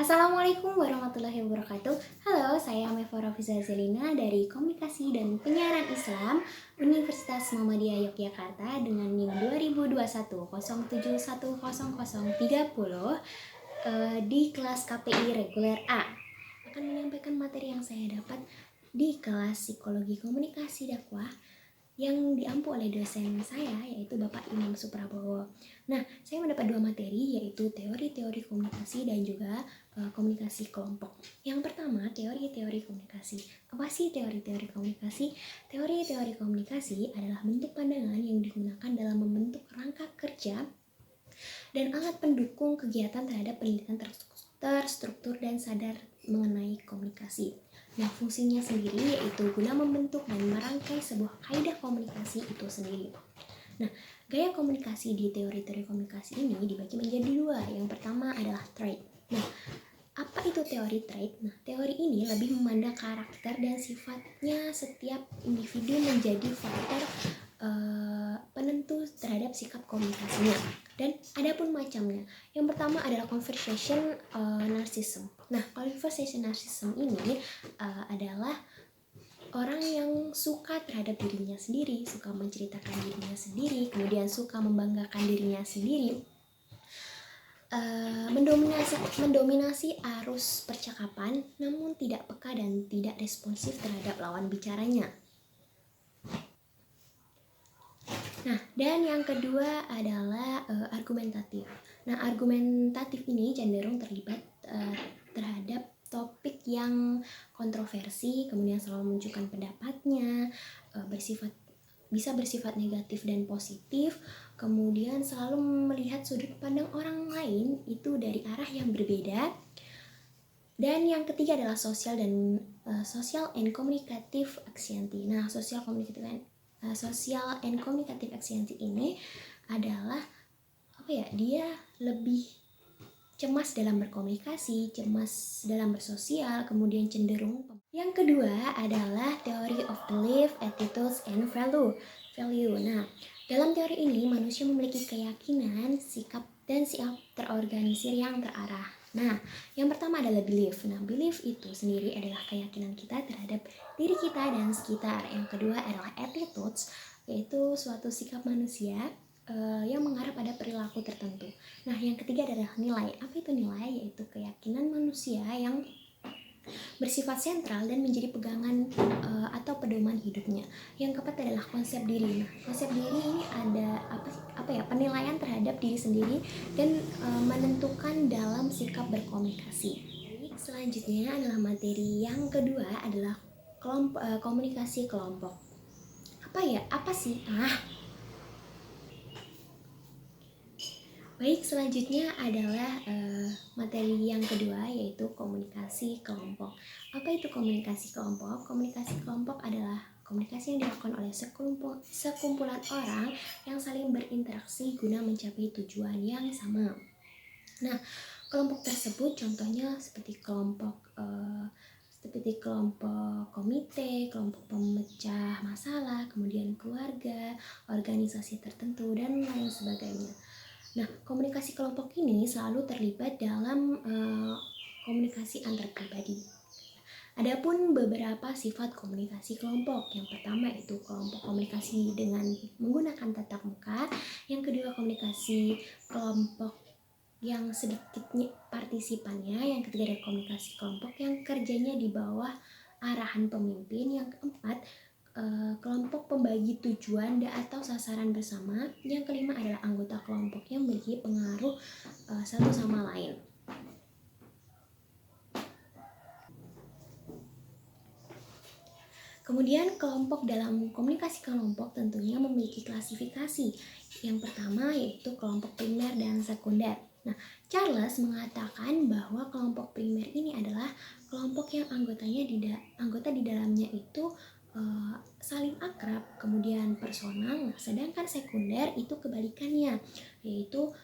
Assalamualaikum warahmatullahi wabarakatuh. Halo, saya Mevora Fiza Zelina dari Komunikasi dan Penyiaran Islam Universitas Muhammadiyah Yogyakarta dengan NIM 202107100030 di kelas KPI reguler A. Akan menyampaikan materi yang saya dapat di kelas Psikologi Komunikasi Dakwah yang diampu oleh dosen saya, yaitu Bapak Imam Suprabowo. Nah, saya mendapat dua materi, yaitu teori-teori komunikasi dan juga komunikasi kelompok. Yang pertama, teori-teori komunikasi. Apa sih teori-teori komunikasi? Teori-teori komunikasi adalah bentuk pandangan yang digunakan dalam membentuk rangka kerja dan alat pendukung kegiatan terhadap pendidikan terstruktur dan sadar mengenai komunikasi. Nah, fungsinya sendiri yaitu guna membentuk dan merangkai sebuah kaidah komunikasi itu sendiri. Nah, gaya komunikasi di teori-teori komunikasi ini dibagi menjadi dua. Yang pertama adalah trait. Nah, apa itu teori trait? Nah, teori ini lebih memandang karakter dan sifatnya setiap individu menjadi faktor penentu terhadap sikap komunikasinya. Dan ada pun macamnya. Yang pertama adalah conversation narcissism. Nah, conversation narcissism ini adalah orang yang suka terhadap dirinya sendiri, suka menceritakan dirinya sendiri, kemudian suka membanggakan dirinya sendiri, mendominasi arus percakapan, namun tidak peka dan tidak responsif terhadap lawan bicaranya. Nah, dan yang kedua adalah argumentatif. Nah, argumentatif ini cenderung terlibat terhadap topik yang kontroversi, kemudian selalu menunjukkan pendapatnya, bisa bersifat negatif dan positif, kemudian selalu melihat sudut pandang orang lain itu dari arah yang berbeda. Dan yang ketiga adalah social and communicative anxiety. Nah, social and communicative anxiety ini adalah dia lebih cemas dalam berkomunikasi, cemas dalam bersosial, kemudian cenderung. Yang kedua adalah theory of belief, attitudes, and value. Nah, dalam teori ini manusia memiliki keyakinan, sikap, dan siap terorganisir yang terarah. Nah, yang pertama adalah belief. Nah, belief itu sendiri adalah keyakinan kita terhadap diri kita dan sekitar. Yang kedua adalah attitudes, yaitu suatu sikap manusia yang mengarah pada perilaku tertentu. Nah, yang ketiga adalah nilai. Apa itu nilai? Yaitu keyakinan manusia yang bersifat sentral dan menjadi pegangan atau pedoman hidupnya. Yang keempat adalah konsep diri. Nah, konsep diri ini ada penilaian terhadap diri sendiri dan menentukan dalam sikap berkomunikasi. Baik, selanjutnya adalah materi yang kedua adalah komunikasi kelompok. Apa sih? Baik, selanjutnya adalah materi yang kedua, yaitu komunikasi kelompok. Apa itu komunikasi kelompok? Komunikasi kelompok adalah komunikasi yang dilakukan oleh sekumpulan orang yang saling berinteraksi guna mencapai tujuan yang sama. Nah, kelompok tersebut contohnya seperti kelompok komite, kelompok pemecah masalah, kemudian keluarga, organisasi tertentu, dan lain sebagainya. Nah, komunikasi kelompok ini selalu terlibat dalam komunikasi antar pribadi. Adapun beberapa sifat komunikasi kelompok. Yang pertama itu kelompok komunikasi dengan menggunakan tatap muka. Yang kedua komunikasi kelompok yang sedikitnya partisipannya. Yang ketiga adalah komunikasi kelompok yang kerjanya di bawah arahan pemimpin. Yang keempat kelompok pembagi tujuan atau sasaran bersama. Yang kelima adalah anggota kelompok yang memiliki pengaruh satu sama lain. Kemudian kelompok dalam komunikasi kelompok tentunya memiliki klasifikasi. Yang pertama yaitu kelompok primer dan sekunder. Nah, Charles mengatakan bahwa kelompok primer ini adalah kelompok yang anggota di dalamnya itu saling akrab, kemudian personal. Sedangkan sekunder itu kebalikannya, yaitu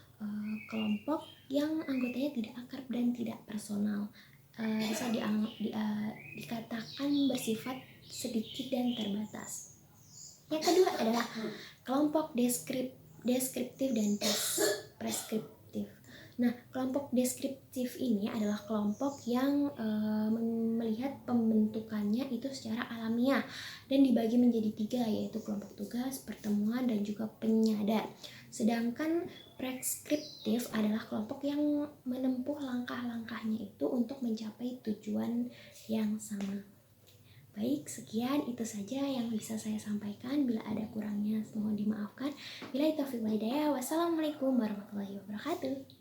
kelompok yang anggotanya tidak akrab dan tidak personal. Bisa dikatakan bersifat sedikit dan terbatas. Yang kedua adalah kelompok deskriptif dan preskriptif. Nah, kelompok deskriptif ini adalah kelompok yang melihat pembentukannya itu secara alamiah dan dibagi menjadi 3, yaitu kelompok tugas, pertemuan, dan juga penyadar. Sedangkan preskriptif adalah kelompok yang menempuh langkah-langkahnya itu untuk mencapai tujuan yang sama. Baik, sekian itu saja yang bisa saya sampaikan. Bila ada kurangnya mohon dimaafkan. Bila taufiq wal hidayah. Wassalamualaikum warahmatullahi wabarakatuh.